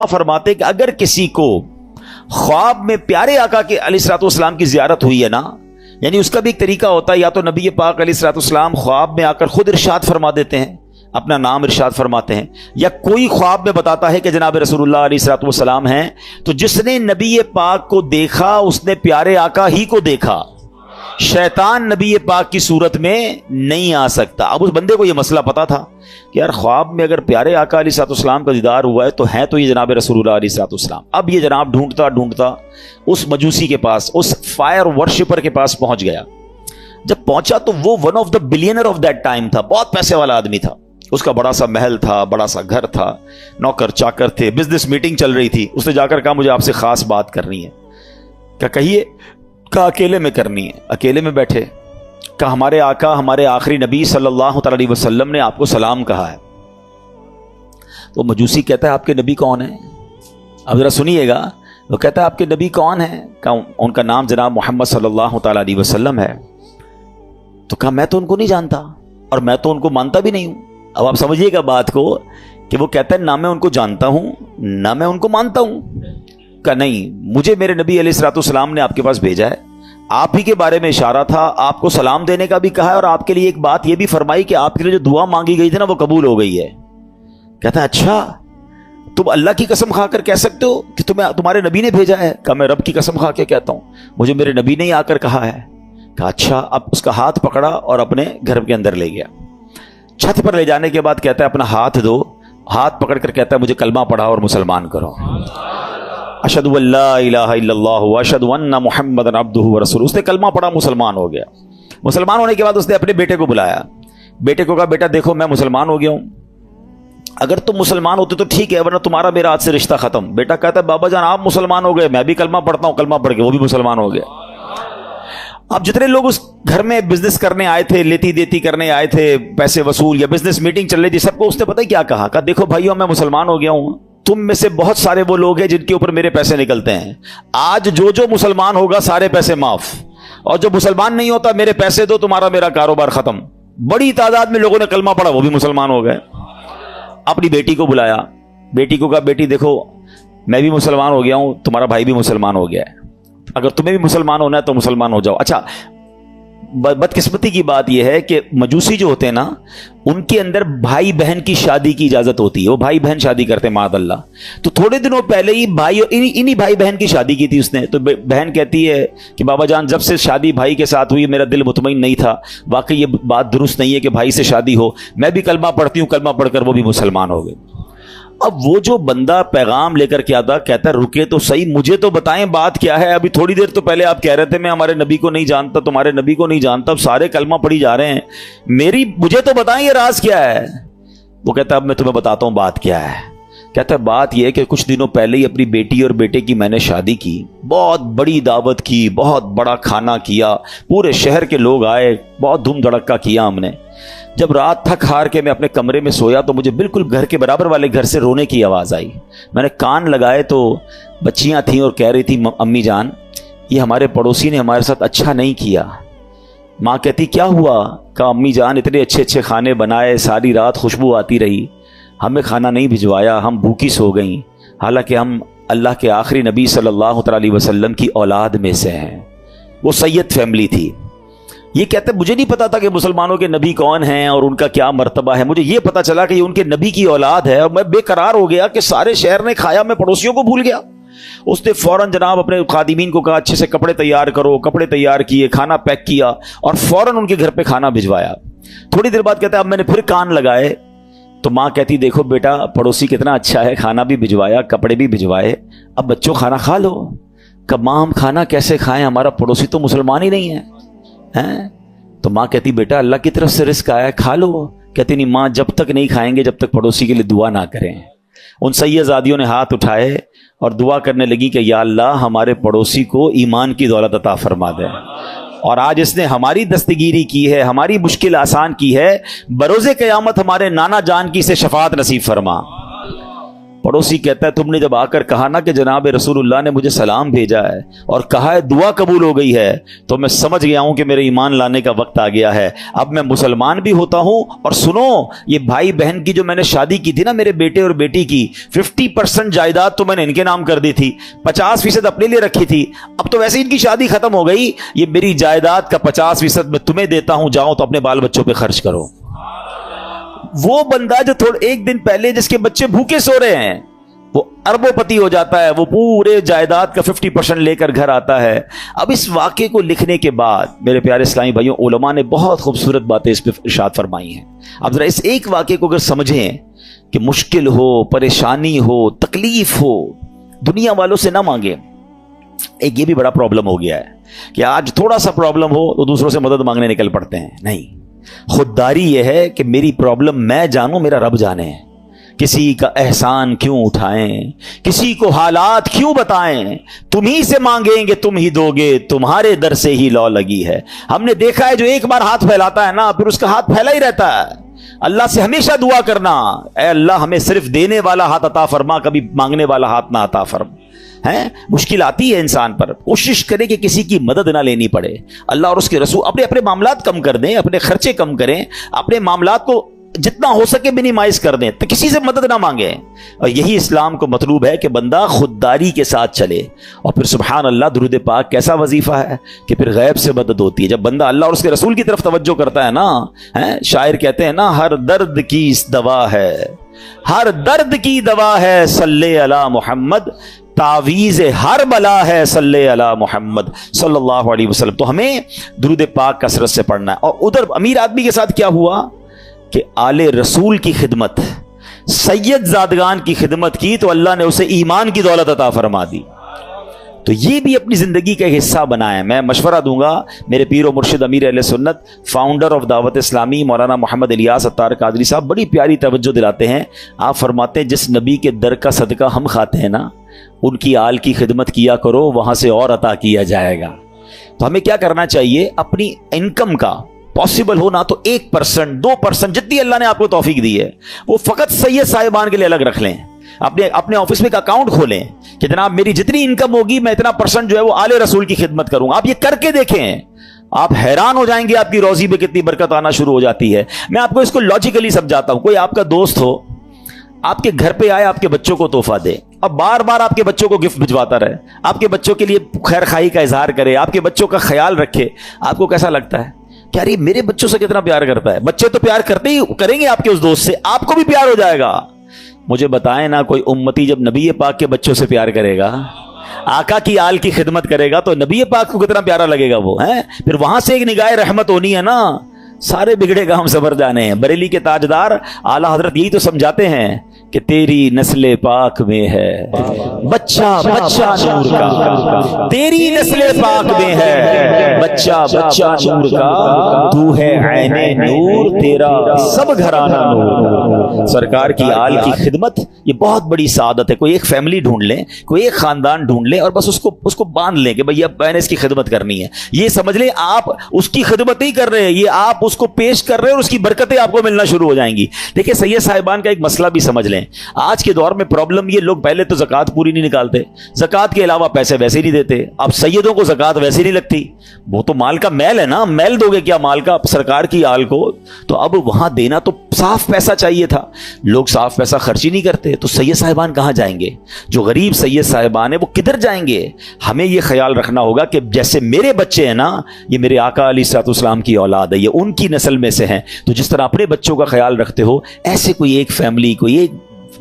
फरमाते कि अगर किसी को ख्वाब में प्यारे आका के अलैहिस्सलाम की जियारत हुई है ना, यानी उसका भी एक तरीका होता है, या तो नबी पाक अलैहिस्सलाम ख्वाब में आकर खुद इरशाद फरमा देते हैं, अपना नाम इरशाद फरमाते हैं, या कोई ख्वाब में बताता है कि जनाब रसूलुल्लाह अलैहिस्सलाम हैं। तो जिसने नबी पाक को देखा उसने प्यारे आका ही को देखा, शैतान नबी पाक की सूरत में नहीं आ सकता। अब उस बंदे को यह मसला पता था कि यार ख्वाब में अगर प्यारे आका अलैहिस्सलाम का दीदार हुआ है तो ये जनाब रसूलुल्लाह अलैहिस्सलाम। अब ये जनाब ढूंढता ढूंढता उस मजूसी के पास, उस फायर वर्शिपर के पास पहुंच गया। जब पहुंचा तो वो one of the billionaire of that time था, बहुत पैसे वाला आदमी था, उसका बड़ा सा महल था, बड़ा सा घर था, नौकर चाकर थे, बिजनेस मीटिंग चल रही थी। उसने जाकर कहा मुझे आपसे खास बात करनी है। क्या कहिए? कहा अकेले में करनी है। अकेले में बैठे, कहा हमारे आका हमारे आखिरी नबी सल्लल्लाहु अलैहि वसल्लम ने आपको सलाम कहा है। तो मजूसी कहता है आपके नबी कौन है? अब जरा सुनिएगा। वो कहता है आपके नबी कौन है? कहा उनका नाम जनाब मोहम्मद सल्लल्लाहु अलैहि वसल्लम है। तो कहा मैं तो उनको नहीं जानता और मैं तो उनको मानता भी नहीं हूं। अब आप समझिएगा बात को कि वो कहता है ना मैं उनको जानता हूं ना मैं उनको मानता हूं। कहा नहीं, मुझे मेरे नबी अलैहिस्सलाम ने आपके पास भेजा है, आप ही के बारे में इशारा था, आपको सलाम देने का भी कहा है और आपके लिए एक बात यह भी फरमाई कि आपके लिए जो दुआ मांगी गई थी ना वो कबूल हो गई है। कहता है अच्छा, तुम अल्लाह की कसम खाकर कह सकते हो कि तुम्हारे नबी ने भेजा है? कहा मैं रब की कसम खा के कहता हूं, मुझे मेरे नबी ने ही आकर कहा है। कहा अच्छा। अब उसका हाथ पकड़ा और अपने घर के अंदर ले गया। छत पर ले जाने के बाद कहता है अपना हाथ दो। हाथ पकड़कर कहता है मुझे कलमा पढ़ाओ और मुसलमान करो। अशहदु अल्ला इलाहा इल्लल्लाह व अशहदु अन्ना मुहम्मदन अब्दुहु व रसूलुहु। उसने कलमा पढ़ा, मुसलमान हो गया। मुसलमान होने के बाद उसने अपने बेटे को बुलाया। बेटे को कहा बेटा देखो मैं मुसलमान हो गया हूं, अगर तुम मुसलमान होते तो ठीक है, वरना तुम्हारा मेरा आज से रिश्ता खत्म। बेटा कहता है बाबा जान आप मुसलमान हो गए, मैं भी कलमा पढ़ता हूं। कलमा पढ़ के वो भी मुसलमान हो गया। अब जितने लोग उस घर में बिजनेस करने आए थे, लेती देती करने आए थे, पैसे वसूल या बिजनेस मीटिंग चल रही थी, सबको उसने पता ही क्या कहा? कहा देखो भाइयों मैं मुसलमान हो गया हूं, तुम में से बहुत सारे वो लोग हैं जिनके ऊपर मेरे पैसे निकलते हैं। आज जो मुसलमान होगा सारे पैसे माफ, और जो मुसलमान नहीं होता मेरे पैसे दो, तुम्हारा मेरा कारोबार खत्म। बड़ी तादाद में लोगों ने कलमा पढ़ा, वो भी मुसलमान हो गए। अपनी बेटी को बुलाया। बेटी को कहा बेटी देखो मैं भी मुसलमान हो गया हूं, तुम्हारा भाई भी मुसलमान हो गया है, अगर तुम्हें भी मुसलमान होना है तो मुसलमान हो जाओ। अच्छा, बदकिस्मती की बात यह है कि मजूसी जो होते हैं ना, उनके अंदर भाई बहन की शादी की इजाजत होती है, वो भाई बहन शादी करते हैं मादअल्लाह। तो थोड़े दिनों पहले ही भाई इन्हीं भाई बहन की शादी की थी उसने। तो बहन कहती है कि बाबा जान जब से शादी भाई के साथ हुई मेरा दिल मुतमईन नहीं था, वाकई ये बात दुरुस्त नहीं है कि भाई से शादी हो। मैं भी कलमा पढ़ती हूँ, कलमा पढ़कर वो भी मुसलमान हो गए। अब वो जो बंदा पैगाम लेकर के आता, कहता रुके तो सही, मुझे तो बताएं बात क्या है। अभी थोड़ी देर तो पहले आप कह रहे थे मैं हमारे नबी को नहीं जानता, तुम्हारे नबी को नहीं जानता, अब सारे कलमा पढ़ी जा रहे हैं, मुझे तो बताएं ये राज क्या है। वो कहता अब मैं तुम्हें बताता हूं बात क्या है। कहता है बात यह है कि कुछ दिनों पहले ही अपनी बेटी और बेटे की मैंने शादी की, बहुत बड़ी दावत की, बहुत बड़ा खाना किया, पूरे शहर के लोग आए, बहुत धूम धड़क्का किया हमने। जब रात थक हार के मैं अपने कमरे में सोया तो मुझे बिल्कुल घर के बराबर वाले घर से रोने की आवाज़ आई। मैंने कान लगाए तो बच्चियां थीं और कह रही थी अम्मी जान ये हमारे पड़ोसी ने हमारे साथ अच्छा नहीं किया। माँ कहती क्या हुआ? कहा अम्मी जान इतने अच्छे अच्छे खाने बनाए, सारी रात खुशबू आती रही, हमें खाना नहीं भिजवाया, हम भूखी सो गई, हालांकि हम अल्लाह के आखिरी नबी सल्लल्लाहु अलैहि वसल्लम की औलाद में से हैं। वो सैयद फैमिली थी। ये कहते मुझे नहीं पता था कि मुसलमानों के नबी कौन हैं और उनका क्या मर्तबा है। मुझे ये पता चला कि ये उनके नबी की औलाद है और मैं बेकरार हो गया कि सारे शहर ने खाया, मैं पड़ोसियों को भूल गया। उसने फौरन जनाब अपने खादिमीन को कहा अच्छे से कपड़े तैयार करो, कपड़े तैयार किए, खाना पैक किया और फौरन उनके घर पे खाना भिजवाया। थोड़ी देर बाद कहता है अब मैंने फिर कान लगाए तो माँ कहती देखो बेटा पड़ोसी कितना अच्छा है, खाना भी भिजवाया, कपड़े भी भिजवाए, अब बच्चों खाना खा लो। कब माँ हम खाना कैसे खाएं, हमारा पड़ोसी तो मुसलमान ही नहीं है, हैं? तो माँ कहती बेटा अल्लाह की तरफ से रिस्क आया है, खा लो। कहती नहीं माँ जब तक नहीं खाएंगे जब तक पड़ोसी के लिए दुआ ना करें। उन सैयदादियों ने हाथ उठाए और दुआ करने लगी कि या अल्लाह हमारे पड़ोसी को ईमान की दौलत अता फरमा दे, और आज इसने हमारी दस्तगीरी की है, हमारी मुश्किल आसान की है, बरोज़े क़यामत हमारे नाना जान की से शफाअत नसीब फरमा। पड़ोसी कहता है तुमने जब आकर कहा ना कि जनाब रसूलुल्लाह ने मुझे सलाम भेजा है और कहा है दुआ कबूल हो गई है, तो मैं समझ गया हूं कि मेरे ईमान लाने का वक्त आ गया है, अब मैं मुसलमान भी होता हूं। और सुनो, ये भाई बहन की जो मैंने शादी की थी ना मेरे बेटे और बेटी की, 50% जायदाद तो मैंने इनके नाम कर दी थी, 50% अपने लिए रखी थी, अब तो वैसे इनकी शादी खत्म हो गई, ये मेरी जायदाद का 50% मैं तुम्हें देता हूं, जाओ तो अपने बाल बच्चों पर खर्च करो। वो बंदा जो थोड़ा एक दिन पहले जिसके बच्चे भूखे सो रहे हैं, वो अरबोपति हो जाता है, वो पूरे जायदाद का 50% लेकर घर आता है। अब इस वाक़े को लिखने के बाद मेरे प्यारे इस्लामी भाइयों, उलमा ने बहुत खूबसूरत बातें इस पर इरशाद फरमाई हैं। अब जरा इस एक वाक़े को अगर समझें कि मुश्किल हो, परेशानी हो, तकलीफ हो, दुनिया वालों से ना मांगे। एक ये भी बड़ा प्रॉब्लम हो गया है कि आज थोड़ा सा प्रॉब्लम हो तो दूसरों से मदद मांगने निकल पड़ते हैं। नहीं, खुददारी यह है कि मेरी प्रॉब्लम मैं जानूं, मेरा रब जाने। किसी का एहसान क्यों उठाएं, किसी को हालात क्यों बताएं, तुम ही से मांगेंगे तुम ही दोगे, तुम्हारे दर से ही लौ लगी है। हमने देखा है जो एक बार हाथ फैलाता है ना, फिर उसका हाथ फैला ही रहता है। अल्लाह से हमेशा दुआ करना, ऐ अल्लाह हमें सिर्फ देने वाला हाथ अता फरमा, कभी मांगने वाला हाथ ना अता फरमा। है मुश्किल आती है इंसान पर, कोशिश करे कि किसी की मदद ना लेनी पड़े। अल्लाह और उसके रसूल अपने अपने मामलात कम कर दें, अपने खर्चे कम करें, अपने मामलात को जितना हो सके मिनिमाइज कर दें, तो किसी से मदद ना मांगे। और यही इस्लाम को मतलूब है कि बंदा खुददारी के साथ चले। और फिर सुभान अल्लाह, दुरूद पाक कैसा वजीफा है कि फिर गैब से मदद होती है। जब बंदा अल्लाह और उसके रसूल की तरफ तवज्जो करता है ना, है शायर कहते हैं ना, हर दर्द की इस दवा है, हर दर्द की दवा है, सल्ले अला मोहम्मद, तावीज़ हर बला है, सल्ले अला मोहम्मद सल्लल्लाहु अलैहि वसल्लम। तो हमें दुरूद पाक कसरत से पढ़ना है। और उधर अमीर आदमी के साथ क्या हुआ कि आले रसूल की खिदमत, सैयद ज़ादगान की खिदमत की तो अल्लाह ने उसे ईमान की दौलत अता फरमा दी। तो ये भी अपनी ज़िंदगी का हिस्सा बनाए। मैं मशवरा दूंगा, मेरे पीर व मुर्शिद अमीर अहले सुन्नत, फाउंडर ऑफ दावत इस्लामी, मौलाना मोहम्मद इलियास अत्तार कादरी साहब बड़ी प्यारी तवज्जो दिलाते हैं। आप फरमाते हैं जिस नबी के दर का सदका हम खाते हैं ना, उनकी आल की खिदमत किया करो, वहां से और अता किया जाएगा। तो हमें क्या करना चाहिए, अपनी इनकम का पॉसिबल हो ना तो 1%, 2%, जितनी अल्लाह ने आपको तौफीक दी है, वो फकत सैयद साहिबान के लिए अलग रख लें। अपने ऑफिस में एक अकाउंट खोलें कि जनाब मेरी जितनी इनकम होगी मैं इतना % जो है वो आले रसूल की खिदमत करूंगा। आप ये करके देखें, आप हैरान हो जाएंगे, आपकी रोजी पे कितनी बरकत आना शुरू हो जाती है। मैं आपको इसको लॉजिकली समझाता हूं। कोई आपका दोस्त हो, आपके घर पे आए, आपके बच्चों को तोहफा दे, अब बार बार आपके बच्चों को गिफ्ट भिजवाता रहे, आपके बच्चों के लिए खैर खाई का इजहार करे, आपके बच्चों का ख्याल रखे, आपको कैसा लगता है? क्या अरे मेरे बच्चों से कितना प्यार करता है। बच्चे तो प्यार करते ही करेंगे आपके उस दोस्त से, आपको भी प्यार हो जाएगा। मुझे बताएं ना, कोई उम्मती जब नबी पाक के बच्चों से प्यार करेगा, आका की आल की खिदमत करेगा, तो नबी पाक को कितना प्यारा लगेगा वो है। फिर वहां से एक निगाह रहमत होनी है ना। सारे बिगड़े काम सबर जाने हैं। बरेली के ताजदार आला हजरत यही तो समझाते हैं कि तेरी नस्ले पाक में है बच्चा बच्चा नूर का, तेरी नस्ले पाक में है बच्चा बच्चा नूर का, तू है ऐने नूर, तेरा सब घराना नूर। सरकार की आल की खिदमत ये बहुत बड़ी सादत है। कोई एक फैमिली ढूंढ लें, कोई एक खानदान ढूंढ लें और बस उसको बांध लें कि भैया मैंने इसकी खिदमत करनी है। ये समझ लें आप उसकी खिदमत नहीं कर रहे हैं, ये आप उसको पेश कर रहे हैं और उसकी बरकतें आपको मिलना शुरू हो जाएंगी। देखिए सैयद साहिबान का एक मसला भी समझ लें। आज के दौर में प्रॉब्लम ये, लोग पहले तो ज़कात पूरी नहीं निकालते, ज़कात के अलावा पैसे वैसे नहीं देते। अब सैयदों को ज़कात वैसे नहीं लगती, वो तो माल का मैल है ना, मैल दोगे क्या माल का सरकार की आल को? तो अब वहां देना तो साफ पैसा चाहिए था, लोग साफ पैसा खर्च ही नहीं करते। तो सैयद साहिबान कहां जाएंगे? जो गरीब सैयद साहिबान है वो किधर जाएंगे? हमें यह ख्याल रखना होगा कि जैसे मेरे बच्चे हैं ना, ये मेरे आका अलैहिस्सलाम की औलाद है, ये उनकी नस्ल में से हैं। तो जिस तरह अपने बच्चों का ख्याल रखते हो, ऐसे कोई एक फैमिली, कोई एक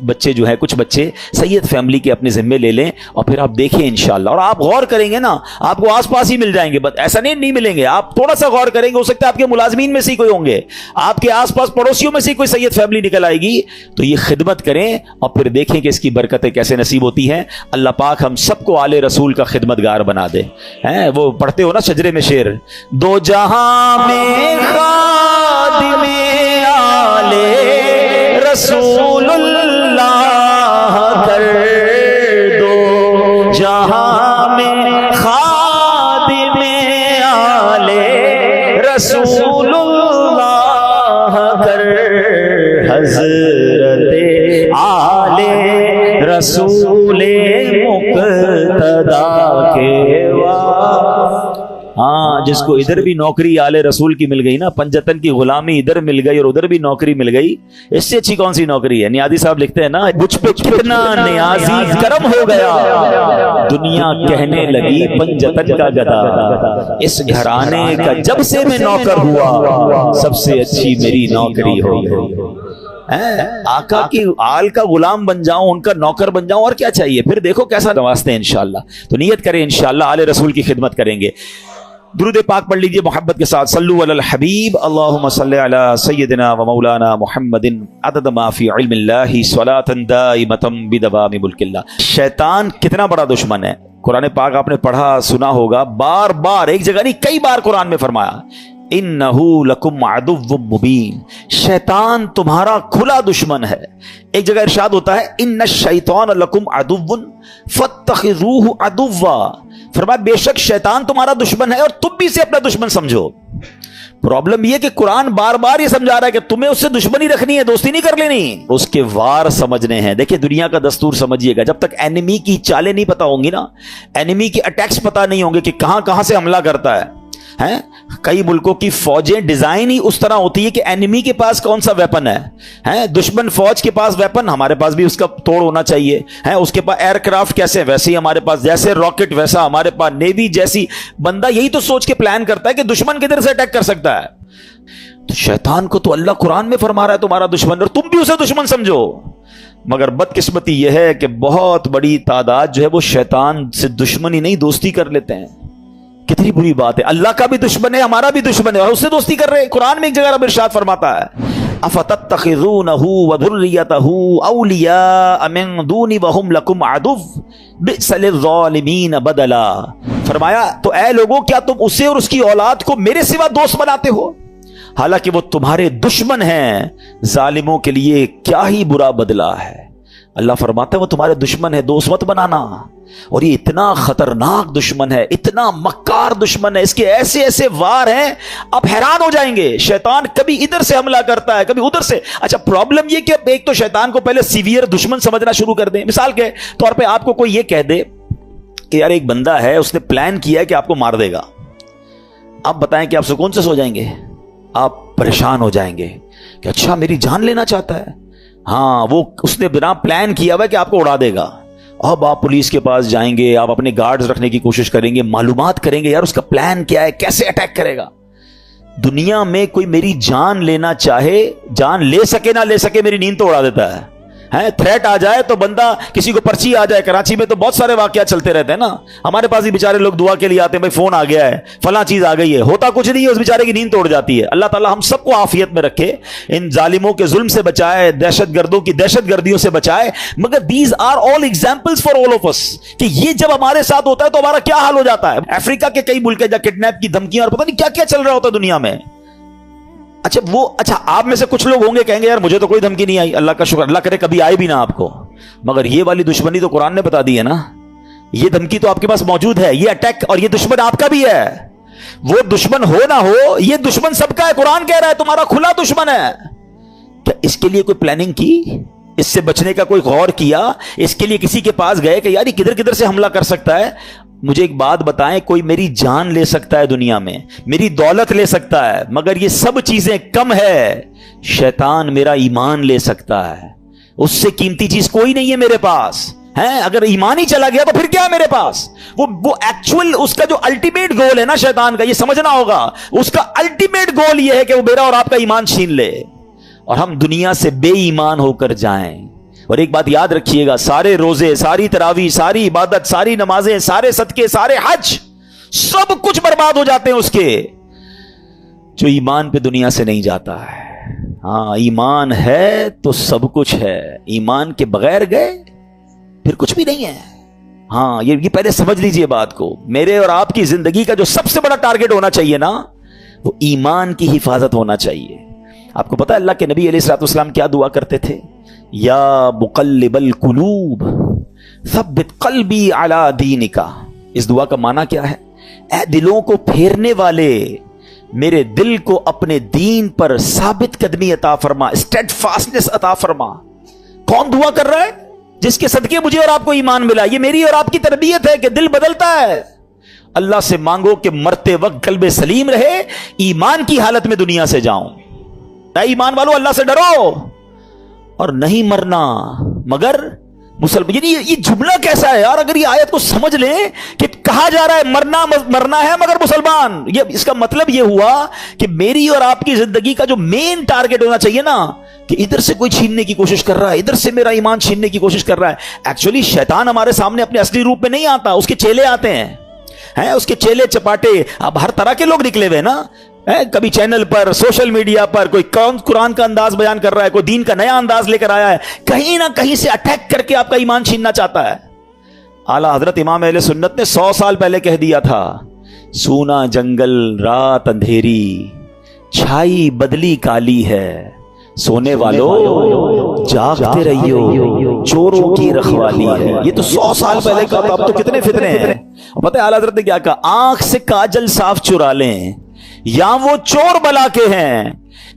बच्चे जो है, कुछ बच्चे सैयद फैमिली के अपने जिम्मे ले लें और फिर आप देखें इंशाअल्लाह। और आप गौर करेंगे ना, आपको आसपास ही मिल जाएंगे, बस ऐसा नहीं मिलेंगे। आप थोड़ा सा गौर करेंगे, हो सकता है आपके मुलाजमीन में से कोई होंगे, आपके आसपास पड़ोसियों में से कोई सैयद फैमिली निकल आएगी। तो ये खिदमत करें और फिर देखें कि इसकी बरकतें कैसे नसीब होती हैं। अल्लाह पाक हम सबको आले रसूल का खिदमतगार बना दे। हैं वो पढ़ते हो ना शजरे में शेर, दो जहां में खादिमे आले रसूलुल्लाह कर दो, जहां में खादिमे आले रसूलुल्लाह कर, हज़रत आले مقتدا کے واسطے. ہاں، جس کو ادھر بھی نوکری آل رسول کی مل گئی نا، پنجتن کی غلامی ادھر مل گئی اور ادھر بھی نوکری مل گئی، اس سے اچھی کون سی نوکری ہے؟ نیازی صاحب لکھتے ہیں نا، مجھ پہ کتنا نیازی کرم ہو گیا، دنیا کہنے لگی پنجتن کا گدا، اس گھرانے کا جب سے میں نوکر ہوا سب سے اچھی میری نوکری ہو گئی. آقا کی آل کا غلام بن جاؤں، ان کا نوکر بن جاؤں، اور کیا چاہیے؟ پھر دیکھو کیسا نوازتے ہیں انشاءاللہ. تو نیت کریں انشاءاللہ آل رسول کی خدمت کریں گے. درود پاک پڑھ لیجئے محبت کے ساتھ. صلو علی الحبیب. اللہم صلی علی سیدنا و مولانا محمد عدد ما فی علم اللہ صلاۃ دائمۃ بدوام ملک اللہ. شیطان کتنا بڑا دشمن ہے. قرآن پاک آپ نے پڑھا سنا ہوگا، بار بار، ایک جگہ نہیں کئی بار قرآن میں فرمایا انہو لکم عدو مبین، شیطان تمہارا کھلا دشمن ہے. ایک جگہ ارشاد ہوتا ہے ان الشیطان لکم عدو فاتخذوہ عدوا، فرمایا بے شک شیطان تمہارا دشمن ہے اور تم بھی اسے اپنا دشمن سمجھو. پرابلم یہ کہ قرآن بار بار یہ سمجھا رہا ہے کہ تمہیں اس سے دشمنی رکھنی ہے، دوستی نہیں کر لینی، اس کے وار سمجھنے ہیں. دیکھیں دنیا کا دستور سمجھیے گا، جب تک اینیمی کی چالیں نہیں پتا ہوں گی نا، اینیمی کے اٹیکس پتا نہیں ہوں گے کہ کہاں کہاں سے حملہ کرتا ہے. کئی ملکوں کی فوجیں ڈیزائن ہی اس طرح ہوتی ہے کہ اینیمی کے پاس کون سا ویپن ہے، دشمن فوج کے پاس ویپن، ہمارے پاس بھی اس کا توڑ ہونا چاہیے. اس کے پاس ایئر کرافٹ کیسے، ویسے ہی ہمارے پاس، جیسے راکٹ ویسا ہمارے پاس نیوی جیسی. بندہ یہی تو سوچ کے پلان کرتا ہے کہ دشمن کدھر سے اٹیک کر سکتا ہے. تو شیطان کو تو اللہ قرآن میں فرما رہا ہے تمہارا دشمن، اور تم بھی اسے دشمن سمجھو. مگر بدقسمتی یہ ہے کہ بہت بڑی تعداد جو ہے وہ شیطان سے دشمنی نہیں دوستی کر لیتے ہیں. کتنی بری بات ہے. اللہ کا بھی دشمن ہے، ہمارا بھی دشمن ہے، اور اس سے دوستی کر رہے ہیں. قرآن میں ایک جگہ رب ارشاد فرماتا ہے افتتخذونہ وذریتہ اولیاء من دونی وہم لکم عدو بئس للظالمین بدلا. فرمایا تو اے لوگوں کیا تم اسے اور اس کی اولاد کو میرے سوا دوست بناتے ہو، حالانکہ وہ تمہارے دشمن ہیں، ظالموں کے لیے کیا ہی برا بدلہ ہے. اللہ فرماتا ہے وہ تمہارے دشمن ہے، دوست مت بنانا. اور یہ اتنا خطرناک دشمن ہے، اتنا مکار دشمن ہے، اس کے ایسے ایسے وار ہیں آپ حیران ہو جائیں گے. شیطان کبھی ادھر سے حملہ کرتا ہے، کبھی ادھر سے. اچھا پرابلم یہ کہ ایک تو شیطان کو پہلے سیویئر دشمن سمجھنا شروع کر دیں. مثال کے طور پہ آپ کو کوئی یہ کہہ دے کہ یار ایک بندہ ہے، اس نے پلان کیا ہے کہ آپ کو مار دے گا. آپ بتائیں کہ آپ سکون سے سو جائیں گے؟ آپ پریشان ہو جائیں گے کہ اچھا میری جان لینا چاہتا ہے. ہاں، وہ اس نے بنا پلان کیا ہوا ہے کہ آپ کو اڑا دے گا. اب آپ پولیس کے پاس جائیں گے، آپ اپنے گارڈز رکھنے کی کوشش کریں گے، معلومات کریں گے یار اس کا پلان کیا ہے، کیسے اٹیک کرے گا. دنیا میں کوئی میری جان لینا چاہے، جان لے سکے نہ لے سکے، میری نیند تو اڑا دیتا ہے. تھریٹ آ جائے تو بندہ، کسی کو پرچی آ جائے، کراچی میں تو بہت سارے واقعات چلتے رہتے ہیں نا. ہمارے پاس بھی بیچارے لوگ دعا کے لیے آتے ہیں، بھائی فون آ گیا ہے، فلاں چیز آ گئی ہے، ہوتا کچھ نہیں ہے، اس بیچارے کی نیند توڑ جاتی ہے. اللہ تعالیٰ ہم سب کو عافیت میں رکھے، ان ظالموں کے ظلم سے بچائے، دہشت گردوں کی دہشت گردیوں سے بچائے. مگر these are all examples for all of us, کہ یہ جب ہمارے ساتھ ہوتا ہے تو ہمارا کیا حال ہو جاتا ہے. افریقہ کے کئی ملک جہاں کڈنیپ کی دھمکیاں اور پتہ نہیں کیا کیا چل رہا ہوتا ہے دنیا میں. اچھا آپ میں سے کچھ لوگ ہوں گے کہیں گے یار مجھے تو کوئی دھمکی نہیں آئی، اللہ کا شکر، اللہ کرے کبھی آئے بھی نہ آپ کو. مگر یہ والی دشمنی تو قرآن نے بتا دی ہے نا، یہ دھمکی تو آپ کے پاس موجود ہے، یہ اٹیک، اور یہ دشمن آپ کا بھی ہے. وہ دشمن ہو نہ ہو، یہ دشمن سب کا ہے. قرآن کہہ رہا ہے تمہارا کھلا دشمن ہے. کیا اس کے لیے کوئی پلاننگ کی؟ اس سے بچنے کا کوئی غور کیا؟ اس کے لیے کسی کے پاس گئے کہ یار یہ کدھر کدھر سے حملہ کر سکتا ہے؟ مجھے ایک بات بتائیں، کوئی میری جان لے سکتا ہے دنیا میں، میری دولت لے سکتا ہے، مگر یہ سب چیزیں کم ہے، شیطان میرا ایمان لے سکتا ہے. اس سے قیمتی چیز کوئی نہیں ہے میرے پاس. اگر ایمان ہی چلا گیا تو پھر کیا ہے میرے پاس؟ وہ ایکچوئل اس کا جو الٹیمیٹ گول ہے نا شیطان کا، یہ سمجھنا ہوگا. اس کا الٹیمیٹ گول یہ ہے کہ وہ میرا اور آپ کا ایمان چھین لے اور ہم دنیا سے بے ایمان ہو کر جائیں. اور ایک بات یاد رکھیے گا، سارے روزے، ساری تراویح، ساری عبادت، ساری نمازیں، سارے صدقے، سارے حج، سب کچھ برباد ہو جاتے ہیں اس کے جو ایمان پہ دنیا سے نہیں جاتا ہے. ہاں ایمان ہے تو سب کچھ ہے، ایمان کے بغیر گئے پھر کچھ بھی نہیں ہے. ہاں یہ پہلے سمجھ لیجئے بات کو. میرے اور آپ کی زندگی کا جو سب سے بڑا ٹارگٹ ہونا چاہیے نا، وہ ایمان کی حفاظت ہونا چاہیے. آپ کو پتا ہے اللہ کے نبی علیہ الصلوۃ والسلام کیا دعا کرتے تھے؟ یا مقلب القلوب ثبت قلبی علی دینک. اس دعا کا معنی کیا ہے؟ اے دلوں کو پھیرنے والے، میرے دل کو اپنے دین پر ثابت قدمی عطا فرما، اسٹیڈ فاسٹنس عطا فرما. کون دعا کر رہا ہے؟ جس کے صدقے مجھے اور آپ کو ایمان ملا. یہ میری اور آپ کی تربیت ہے کہ دل بدلتا ہے. اللہ سے مانگو کہ مرتے وقت قلب سلیم رہے, ایمان کی حالت میں دنیا سے جاؤں. اے ایمان والو, اللہ سے ڈرو اور نہیں مرنا مگر مسلمان. یعنی یہ جملہ کیسا ہے یار؟ اگر یہ آیت کو سمجھ لیں کہ کہا جا رہا ہے مرنا ہے مگر مسلمان, یہ اس کا مطلب یہ ہوا کہ میری اور آپ کی زندگی کا جو مین ٹارگٹ ہونا چاہیے نا, کہ ادھر سے کوئی چھیننے کی کوشش کر رہا ہے, ادھر سے میرا ایمان چھیننے کی کوشش کر رہا ہے. ایکچولی شیطان ہمارے سامنے اپنے اصلی روپ میں نہیں آتا, اس کے چیلے آتے ہیں, اس کے چیلے چپاٹے. اب ہر طرح کے لوگ نکلے ہوئے نا, کبھی چینل پر, سوشل میڈیا پر, کوئی قرآن کا انداز بیان کر رہا ہے, کوئی دین کا نیا انداز لے کر آیا ہے, کہیں نہ کہیں سے اٹیک کر کے آپ کا ایمان چھیننا چاہتا ہے. اعلیٰ حضرت امام اہل سنت نے 100 سال پہلے کہہ دیا تھا, سونا جنگل رات اندھیری, چھائی بدلی کالی ہے, سونے والوں جاگتے رہیو, چوروں کی رکھوالی ہے. یہ تو 100 سال پہلے کا تھا, اب تو کتنے فتنے ہیں. پتہ ہے اعلیٰ حضرت نے کیا کہا, آنکھ سے کاجل صاف چرا لیں یا وہ چور بلا کے ہیں,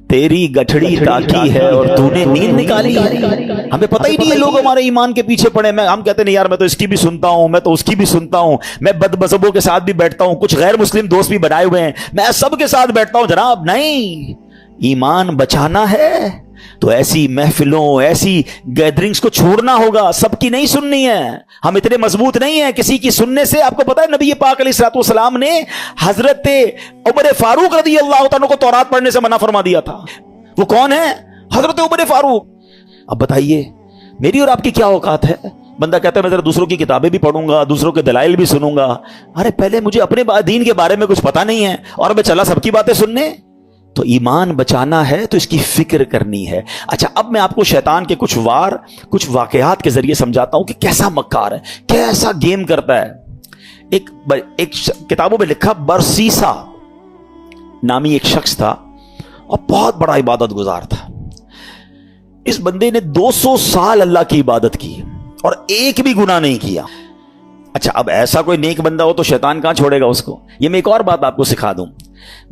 تیری گٹھڑی تاکی ہے اور تو نے نیند نکالی ہے. ہمیں پتہ ہی نہیں ہے, لوگ ہمارے ایمان کے پیچھے پڑے. ہم کہتے نہیں یار, میں تو اس کی بھی سنتا ہوں, میں تو اس کی بھی سنتا ہوں, میں بد مذہبوں کے ساتھ بھی بیٹھتا ہوں, کچھ غیر مسلم دوست بھی بنائے ہوئے ہیں, میں سب کے ساتھ بیٹھتا ہوں. جناب نہیں, ایمان بچانا ہے تو ایسی محفلوں, ایسی گیدرنگز کو چھوڑنا ہوگا. سب کی نہیں سننی ہے, ہم اتنے مضبوط نہیں ہیں کسی کی سننے سے. آپ کو پتا ہے نبی پاک علیہ الصلوۃ والسلام نے حضرت عمر فاروق رضی اللہ تعالیٰ کو تورات پڑھنے سے منع فرما دیا تھا. وہ کون ہے؟ حضرت عمر فاروق. اب بتائیے میری اور آپ کی کیا اوقات ہے؟ بندہ کہتا ہے میں ذرا دوسروں کی کتابیں بھی پڑھوں گا, دوسروں کے دلائل بھی سنوں گا. ارے پہلے مجھے اپنے دین کے بارے میں کچھ پتا نہیں ہے اور میں چلا سب کی باتیں سننے. تو ایمان بچانا ہے تو اس کی فکر کرنی ہے. اچھا, اب میں آپ کو شیطان کے کچھ واقعات کے ذریعے سمجھاتا ہوں کہ کیسا مکار ہے, کیسا گیم کرتا ہے. ایک کتابوں میں لکھا, برسیسا نامی ایک شخص تھا اور بہت بڑا عبادت گزار تھا. اس بندے نے 200 سال اللہ کی عبادت کی اور ایک بھی گناہ نہیں کیا. اچھا, اب ایسا کوئی نیک بندہ ہو تو شیطان کہاں چھوڑے گا اس کو. یہ میں ایک اور بات آپ کو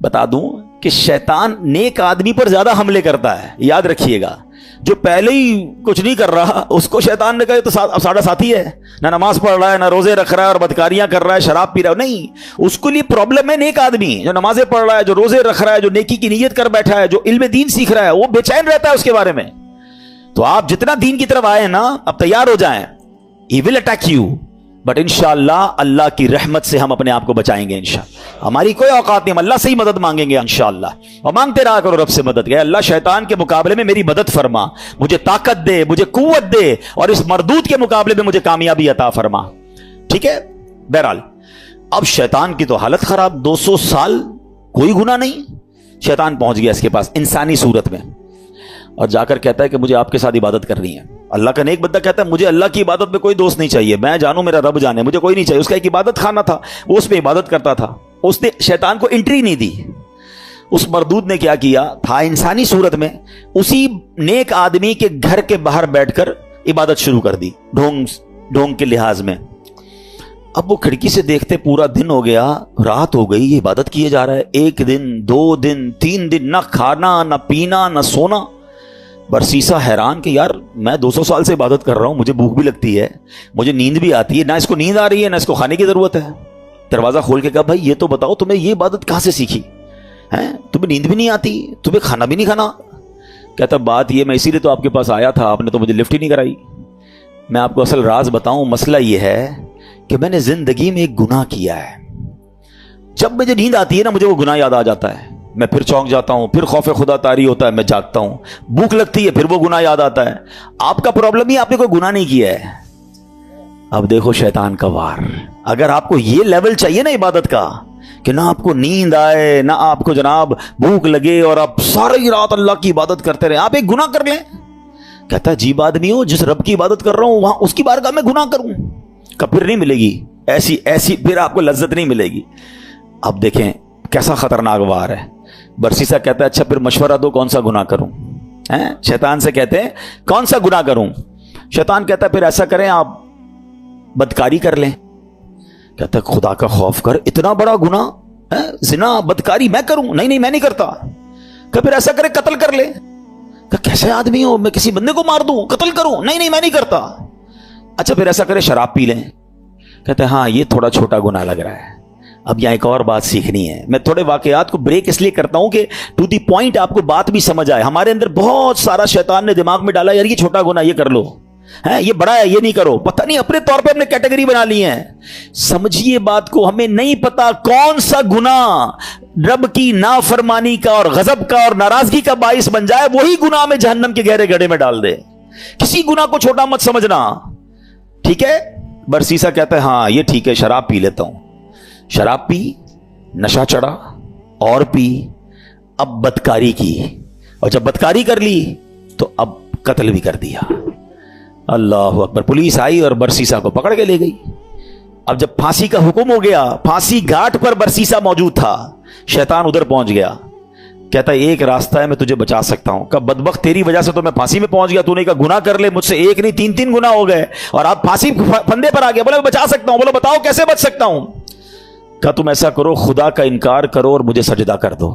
بتا دوں کہ شیطان نیک آدمی پر زیادہ حملے کرتا ہے. یاد رکھیے گا, جو پہلے ہی کچھ نہیں کر رہا اس کو شیطان نے کہا تو ساڑھا ساتھی ہے, نہ نماز پڑھ رہا ہے, نہ روزے رکھ رہا ہے اور بدکاریاں کر رہا ہے, شراب پی رہا ہے. نہیں, اس کے لیے پرابلم ہے نیک آدمی جو نمازیں پڑھ رہا ہے, جو روزے رکھ رہا ہے, جو نیکی کی نیت کر بیٹھا ہے, جو علم دین سیکھ رہا ہے, وہ بے چین رہتا ہے اس کے بارے میں. تو آپ جتنا دین کی طرف آئے نا, اب تیار ہو جائیں, ہی ول اٹیک یو, بٹ انشاءاللہ اللہ کی رحمت سے ہم اپنے آپ کو بچائیں گے. انشاءاللہ ہماری کوئی اوقات نہیں, ہم اللہ سے ہی مدد مانگیں گے انشاءاللہ, اور مانگتے رہا کرو رب سے مدد. کہ اللہ شیطان کے مقابلے میں میری مدد فرما, مجھے طاقت دے, مجھے قوت دے, اور اس مردود کے مقابلے میں مجھے کامیابی عطا فرما. ٹھیک ہے. بہرحال اب شیطان کی تو حالت خراب, 200 سال کوئی گناہ نہیں. شیطان پہنچ گیا اس کے پاس انسانی صورت میں اور جا کر کہتا ہے کہ مجھے آپ کے ساتھ عبادت کرنی ہے. اللہ کا نیک بندہ کہتا ہے مجھے اللہ کی عبادت میں کوئی دوست نہیں چاہیے, میں جانوں میرا رب جانے, مجھے کوئی نہیں چاہیے. اس کا ایک عبادت خانہ تھا, وہ اس میں عبادت کرتا تھا. اس نے شیطان کو انٹری نہیں دی. اس مردود نے کیا کیا تھا, انسانی صورت میں اسی نیک آدمی کے گھر کے باہر بیٹھ کر عبادت شروع کر دی, ڈھونگ کے لحاظ میں. اب وہ کھڑکی سے دیکھتے پورا دن ہو گیا, رات ہو گئی, یہ عبادت کیے جا رہا ہے. 1 دن 2 دن 3 دن, نہ کھانا نہ پینا نہ سونا. برسیسا حیران کہ یار میں 200 سال سے عبادت کر رہا ہوں, مجھے بھوک بھی لگتی ہے, مجھے نیند بھی آتی ہے, نہ اس کو نیند آ رہی ہے نہ اس کو کھانے کی ضرورت ہے. دروازہ کھول کے کہا بھائی یہ تو بتاؤ تمہیں یہ عبادت کہاں سے سیکھی ہے, تمہیں نیند بھی نہیں آتی, تمہیں کھانا بھی نہیں کھانا. کہتا بات یہ, میں اسی لیے تو آپ کے پاس آیا تھا, آپ نے تو مجھے لفٹ ہی نہیں کرائی. میں آپ کو اصل راز بتاؤں, مسئلہ یہ ہے کہ میں نے زندگی میں ایک گناہ کیا ہے. جب مجھے نیند آتی ہے نا, مجھے وہ گناہ یاد آ جاتا ہے, میں پھر چونک جاتا ہوں, پھر خوف خدا طاری ہوتا ہے, میں جاگتا ہوں. بھوک لگتی ہے, پھر وہ گناہ یاد آتا ہے. آپ کا پرابلم ہی آپ نے کوئی گناہ نہیں کیا ہے. اب دیکھو شیطان کا وار. اگر آپ کو یہ لیول چاہیے نا عبادت کا کہ نہ آپ کو نیند آئے, نہ آپ کو جناب بھوک لگے اور آپ ساری رات اللہ کی عبادت کرتے رہے, آپ ایک گناہ کر لیں. کہتا ہے عجیب آدمی ہو, جس رب کی عبادت کر رہا ہوں وہاں اس کی بارگاہ میں گناہ کروں, کہ پھر نہیں ملے گی ایسی پھر آپ کو لذت نہیں ملے گی. اب دیکھیں کیسا خطرناک وار ہے. برسیسا کہتا ہے اچھا پھر مشورہ دو کون سا گناہ کروں. شیطان سے کہتے ہیں کون سا گناہ کروں. شیطان کہتا ہے پھر ایسا کریں آپ بدکاری کر لیں. کہتا ہے خدا کا خوف کر, اتنا بڑا گناہ, زنا بدکاری میں کروں؟ نہیں میں نہیں کرتا. کہ پھر ایسا کرے قتل کر لے. کہ کیسے آدمی ہو, میں کسی بندے کو مار دوں, قتل کروں؟ نہیں میں نہیں کرتا. अच्छा फिर ऐसा करें शराब पी लें। कहते हैं हाँ ये थोड़ा छोटा गुनाह लग रहा है। अब यहाँ एक और बात सीखनी है। मैं थोड़े वाकयात को ब्रेक इसलिए करता हूं कि टू दी पॉइंट आपको बात भी समझ आए। हमारे अंदर बहुत सारा शैतान ने दिमाग में डाला, यार ये छोटा गुनाह ये कर लो, है ये बड़ा है ये नहीं करो, पता नहीं अपने तौर पे हमने कैटेगरी बना ली है। समझिए बात को, हमें नहीं पता कौन सा गुनाह रब की नाफरमानी का और गजब का और नाराजगी का बाइस बन जाए, वही गुनाह में जहन्नम के गहरे गड्ढे में डाल दे। किसी गुनाह को छोटा मत समझना, ठीक है। बरसीसा कहता है हाँ ये ठीक है, शराब पी लेता हूं। शराब पी, नशा चढ़ा और पी, अब बदकारी की, और जब बदकारी कर ली तो अब कत्ल भी कर दिया। अल्लाह अकबर। पुलिस आई और बरसीसा को पकड़ के ले गई। अब जब फांसी का हुक्म हो गया, फांसी घाट पर बरसीसा मौजूद था, शैतान उधर पहुंच गया। कहता है एक रास्ता है मैं तुझे बचा सकता हूं। कब बदबख्त तेरी वजह से तो मैं फांसी में पहुंच गया, तूने कहा गुनाह कर ले, मुझसे एक नहीं तीन तीन गुनाह हो गए और आप फांसी फंदे पर आ गया। बोला मैं बचा सकता हूं। बोला बताओ कैसे बच सकता हूं। कहा तुम ऐसा करो, खुदा का इनकार करो और मुझे सजदा कर दो।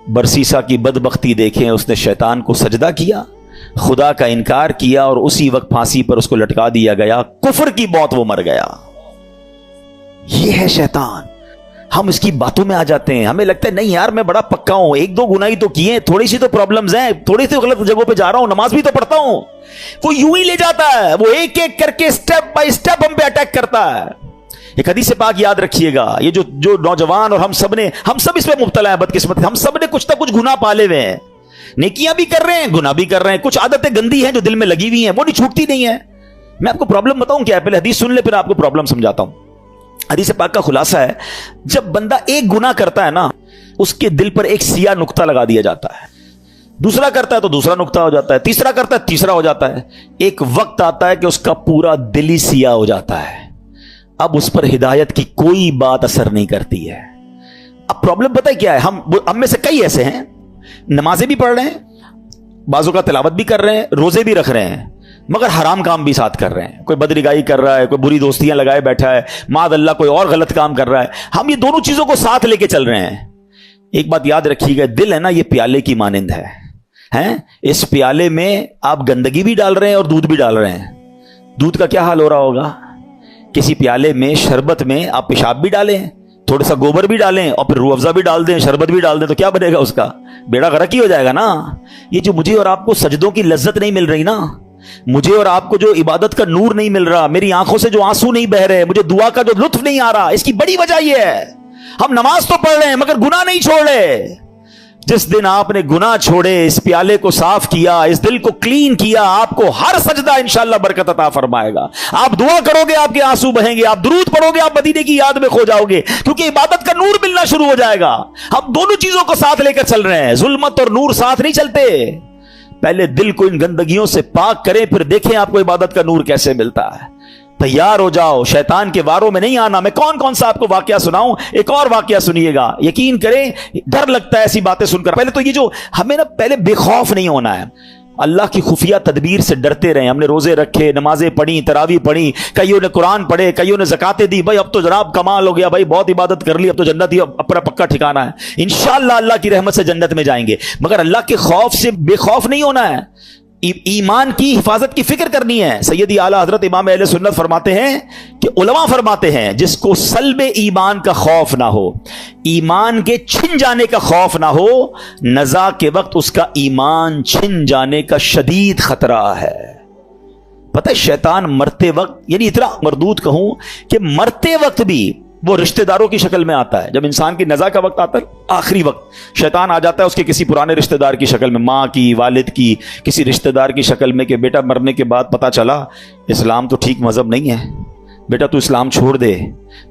बरसीसा की बदबख्ती देखें, उसने शैतान को सजदा किया, खुदा का इनकार किया और उसी वक्त फांसी पर उसको लटका दिया गया। कुफर की मौत वो मर गया। ये है शैतान। हम इसकी बातों में आ जाते हैं, हमें लगता है नहीं यार मैं बड़ा पक्का हूं, एक दो गुनाह ही तो किए, थोड़ी सी तो प्रॉब्लम्स हैं, थोड़ी सी गलत जगहों पे जा रहा हूं, नमाज भी तो पढ़ता हूं। वो यूं ही ले जाता है, वो एक एक करके स्टेप बाय स्टेप हम पे अटैक करता है। एक हदीस पाक याद रखिएगा, ये जो नौजवान और हम सब इसमें मुब्तला है, बदकिस्मत हम सब ने कुछ ना कुछ गुनाह पाले हुए हैं, नेकियां भी कर रहे हैं, गुनाह भी कर रहे हैं, कुछ आदतें गंदी हैं जो दिल में लगी हुई हैं, वो नहीं छूटती नहीं है। मैं आपको प्रॉब्लम बताऊं क्या है, पहले हदीस सुन ले फिर आपको प्रॉब्लम समझाता हूं। हदीस पाक का खुलासा है, जब बंदा एक गुनाह करता है ना, उसके दिल पर एक सिया नुक्ता लगा दिया जाता है, दूसरा करता है तो दूसरा नुक्ता हो जाता है, तीसरा करता है तीसरा हो जाता है। एक वक्त आता है कि उसका पूरा दिल ही सिया हो जाता है। अब उस पर हिदायत की कोई बात असर नहीं करती है। अब प्रॉब्लम पता है क्या है, हम में से कई ऐसे हैं, नमाजें भी पढ़ रहे हैं, बाजू का तिलावत भी कर रहे हैं, रोजे भी रख रहे हैं, मगर हराम काम भी साथ कर रहे हैं। कोई बदरिगाई कर रहा है, कोई बुरी दोस्तियां लगाए बैठा है, माद अल्लाह कोई और गलत काम कर रहा है। हम ये दोनों चीजों को साथ लेके चल रहे हैं। एक बात याद रखिएगा, दिल है ना ये प्याले की मानिंद है। इस प्याले में आप गंदगी भी डाल रहे हैं और दूध भी डाल रहे हैं। दूध का क्या हाल हो रहा होगा, किसी प्याले में शरबत में आप पेशाब भी डालें, थोड़ा सा गोबर भी डालें और फिर रूह अफ़ज़ा भी डाल दें, शरबत भी डाल दें, तो क्या बनेगा, उसका बेड़ा गर्क ही हो जाएगा ना। ये जो मुझे और आपको सजदों की लज्जत नहीं मिल रही ना, मुझे और आपको जो इबादत का नूर नहीं मिल रहा, मेरी आंखों से जो आंसू नहीं बह रहे, मुझे दुआ का जो लुत्फ नहीं आ रहा, इसकी बड़ी वजह यह है हम नमाज तो पढ़ रहे हैं मगर गुनाह नहीं छोड़ रहे। जिस दिन आपने गुनाह छोड़े, इस प्याले को साफ किया, इस दिल को क्लीन किया, आपको हर सजदा इंशाअल्लाह बरकत अता फरमाएगा। आप दुआ करोगे आपके आंसू बहेंगे, आप दुरूद पढ़ोगे आप मदीने की याद में खो जाओगे, क्योंकि इबादत का नूर मिलना शुरू हो जाएगा। हम दोनों चीजों को साथ लेकर चल रहे हैं, जुल्मत और नूर साथ नहीं चलते। पहले दिल को इन गंदगियों से पाक करें, फिर देखें आपको इबादत का नूर कैसे मिलता है। तैयार हो जाओ, शैतान के वारों में नहीं आना। मैं कौन कौन सा आपको वाकया सुनाऊं, एक और वाकया सुनिएगा, यकीन करें डर लगता है ऐसी बातें सुनकर। पहले तो ये जो हमें ना पहले बेखौफ नहीं होना है, अल्लाह की खुफिया तदबीर से डरते रहे। हमने रोजे रखे, नमाजें पढ़ी, तरावी पढ़ी, कईयों ने कुरान पढ़े, कईयों ने ज़कातें दी। भाई अब तो जनाब कमाल हो गया, भाई बहुत इबादत कर ली, अब तो जन्नत ही अपना पक्का ठिकाना है, इंशाअल्लाह अल्लाह की रहमत से जन्नत में जाएंगे। मगर अल्लाह के खौफ से बेखौफ नहीं होना है, ईमान की हिफाजत की फिक्र करनी है। सैयदी आला हजरत इमाम अहले सुन्नत फरमाते हैं कि उलमा फरमाते हैं, जिसको सल्बे ईमान का खौफ ना हो, ईमान के छिन जाने का खौफ ना हो, नज़ा के वक्त उसका ईमान छिन जाने का शदीद खतरा है। पता है शैतान मरते वक्त, यानी इतना मरदूद कहूं कि मरते वक्त भी वो रिश्तेदारों की शक्ल में आता है। जब इंसान की नज़ा का वक्त आता है, आखिरी वक्त, शैतान आ जाता है उसके किसी पुराने रिश्तेदार की शक्ल में, माँ की, वालिद की, किसी रिश्तेदार की शक्ल में, कि बेटा मरने के बाद पता चला इस्लाम तो ठीक मजहब नहीं है, बेटा तू इस्लाम छोड़ दे,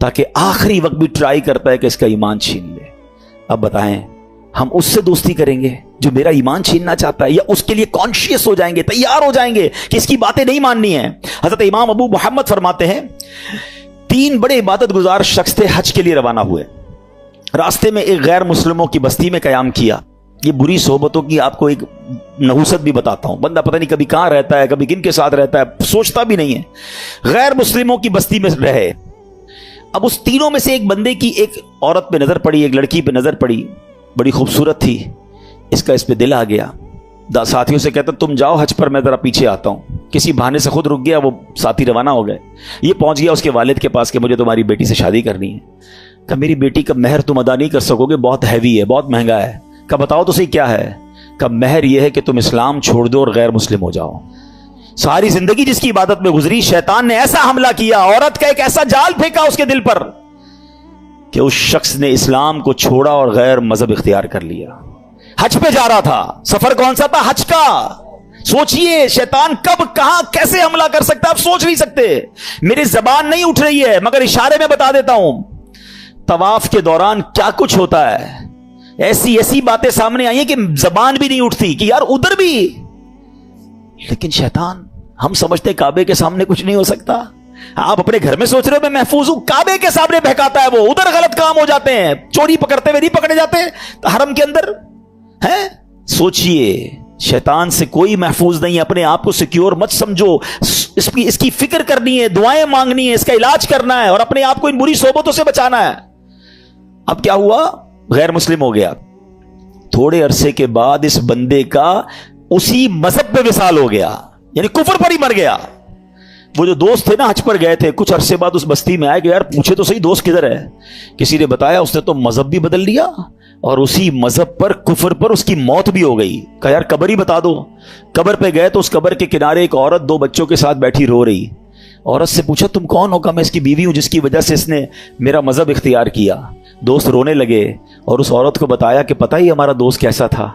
ताकि आखिरी वक्त भी ट्राई करता है कि इसका ईमान छीन ले। अब बताएं हम उससे दोस्ती करेंगे जो मेरा ईमान छीनना चाहता है, या उसके लिए कॉन्शियस हो जाएंगे, तैयार हो जाएंगे कि इसकी बातें नहीं माननी है। हजरत इमाम अबू मोहम्मद फरमाते हैं, 3 बड़े इबादत गुजार शख्स थे, हज के लिए रवाना हुए। रास्ते में एक गैर मुस्लिमों की बस्ती में कयाम किया। ये बुरी सोबतों की आपको एक नहुसत भी बताता हूं, बंदा पता नहीं कभी कहां रहता है, कभी किन के साथ रहता है, सोचता भी नहीं है। गैर मुस्लिमों की बस्ती में रहे। अब उस तीनों में से एक बंदे की एक औरत पे नजर पड़ी, एक लड़की पे नजर पड़ी, बड़ी खूबसूरत थी। इसका इस पे दिल आ गया, साथियों से कहता तुम जाओ हज पर, मैं ज़रा पीछे आता हूँ। किसी बहाने से खुद रुक गया, वो साथी रवाना हो गए। ये पहुँच गया उसके वालिद के पास कि मुझे तुम्हारी बेटी से शादी करनी है। कहा मेरी बेटी का महर तुम अदा नहीं कर सकोगे, बहुत हैवी है, बहुत महंगा है। कहा बताओ तो सही क्या है। कहा महर यह है कि तुम इस्लाम छोड़ दो और गैर मुस्लिम हो जाओ। सारी जिंदगी जिसकी इबादत में गुजरी, शैतान ने ऐसा हमला किया, औरत का एक ऐसा जाल फेंका उसके दिल पर कि उस शख्स ने इस्लाम को छोड़ा और गैर मजहब इख्तियार कर लिया। हज पे जा रहा था, सफर कौन सा था? हज का। सोचिए शैतान कब कहां कैसे हमला कर सकता है, आप सोच नहीं सकते। मेरी जबान नहीं उठ रही है मगर इशारे में बता देता हूं, तवाफ के दौरान क्या कुछ होता है। ऐसी ऐसी बातें सामने आई हैं कि जबान भी नहीं उठती कि यार उधर भी। लेकिन शैतान, हम समझते काबे के सामने कुछ नहीं हो सकता। आप अपने घर में सोच रहे हो मैं महफूज हूं, काबे के सामने बहकाता है वो। उधर गलत काम हो जाते हैं, चोरी पकड़ते हुए नहीं पकड़े जाते हरम के अंदर है। सोचिए शैतान से कोई महफूज नहीं है। अपने आप को सिक्योर मत समझो, इसकी फिक्र करनी है, दुआएं मांगनी है, इसका इलाज करना है और अपने आप को इन बुरी सोबतों से बचाना है। अब क्या हुआ? गैर मुस्लिम हो गया। थोड़े अरसे के बाद इस बंदे का उसी मजहब पे विसाल हो गया, यानी कुफर पर ही मर गया। वो जो दोस्त थे ना हज पर गए थे, कुछ अरसे बाद उस बस्ती में आए कि यार पूछे तो सही दोस्त किधर है। किसी ने बताया उसने तो मजहब भी बदल लिया और उसी मजहब पर, कुफर पर उसकी मौत भी हो गई। कहा यार कब्र ही बता दो। कब्र पे गए तो उस कब्र के किनारे एक औरत 2 बच्चों के साथ बैठी रो रही। औरत से पूछा तुम कौन हो? कहा मैं इसकी बीवी हूं जिसकी वजह से इसने मेरा मजहब इख्तियार किया। दोस्त रोने लगे और उस औरत को बताया कि पता ही हमारा दोस्त कैसा था,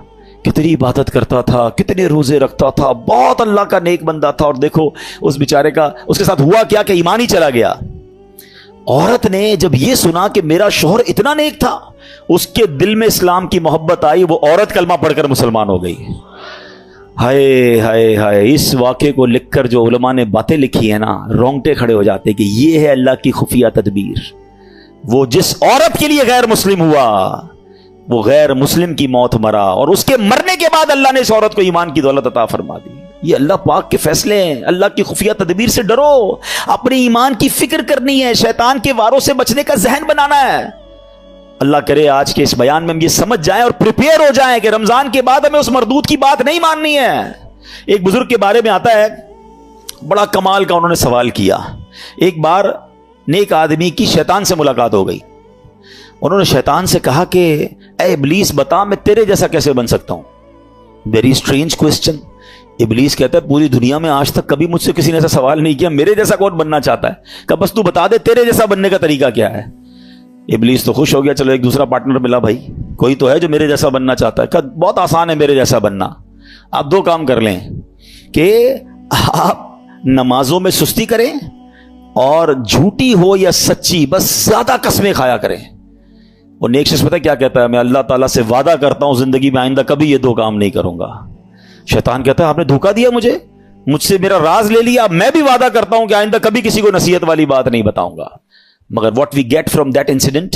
कितनी इबादत करता था, कितने रोजे रखता था, बहुत अल्लाह का नेक बंदा था। और देखो उस बेचारे का, उसके साथ हुआ क्या कि ईमान ही चला गया। औरत ने जब यह सुना कि मेरा शौहर इतना नेक था, उसके दिल में इस्लाम की मोहब्बत आई। वो औरत कलमा पढ़कर मुसलमान हो गई। हाय हाय हाय, इस वाक़े को लिखकर जो उलमा ने बातें लिखी है ना, रोंगटे खड़े हो जाते कि ये है अल्लाह की खुफिया तदबीर। वो जिस औरत के लिए गैर मुस्लिम हुआ, वो गैर मुस्लिम की मौत मरा और उसके मरने के बाद अल्लाह ने इस औरत को ईमान की दौलत अता फरमा दी। ये अल्लाह पाक के फैसले हैं। अल्लाह की खुफिया तदबीर से डरो, अपने ईमान की फिक्र करनी है, शैतान के वारों से बचने का जहन बनाना है। अल्लाह करे आज के इस बयान में हम ये समझ जाएं और प्रिपेयर हो जाएं कि रमजान के बाद हमें उस मरदूद की बात नहीं माननी है। एक बुजुर्ग के बारे में आता है, बड़ा कमाल का उन्होंने सवाल किया। एक बार नेक आदमी की शैतान से मुलाकात हो गई। उन्होंने शैतान से कहा कि ए इब्लीस बता मैं तेरे जैसा कैसे बन सकता हूं। Very strange question. इब्लीस कहता है पूरी दुनिया में आज तक कभी मुझसे किसी ने ऐसा सवाल नहीं किया, मेरे जैसा कौन बनना चाहता है। कहा बस तू बता दे तेरे जैसा बनने का तरीका क्या है। इब्लीस तो खुश हो गया, चलो एक दूसरा पार्टनर मिला, भाई कोई तो है जो मेरे जैसा बनना चाहता है। कहा बहुत आसान है मेरे जैसा बनना, आप 2 काम कर लें कि आप नमाजों में सुस्ती करें और झूठी हो या सच्ची बस ज्यादा कसमें खाया करें। वो नेक शख्स पता है क्या कहता है, मैं अल्लाह ताला से वादा करता हूं जिंदगी में आइंदा कभी ये 2 काम नहीं करूंगा। शैतान कहता है आपने धोखा दिया मुझसे मेरा राज ले लिया। मैं भी वादा करता हूं कि आइंदा कभी किसी को नसीहत वाली बात नहीं बताऊंगा। मगर what we get from that incident,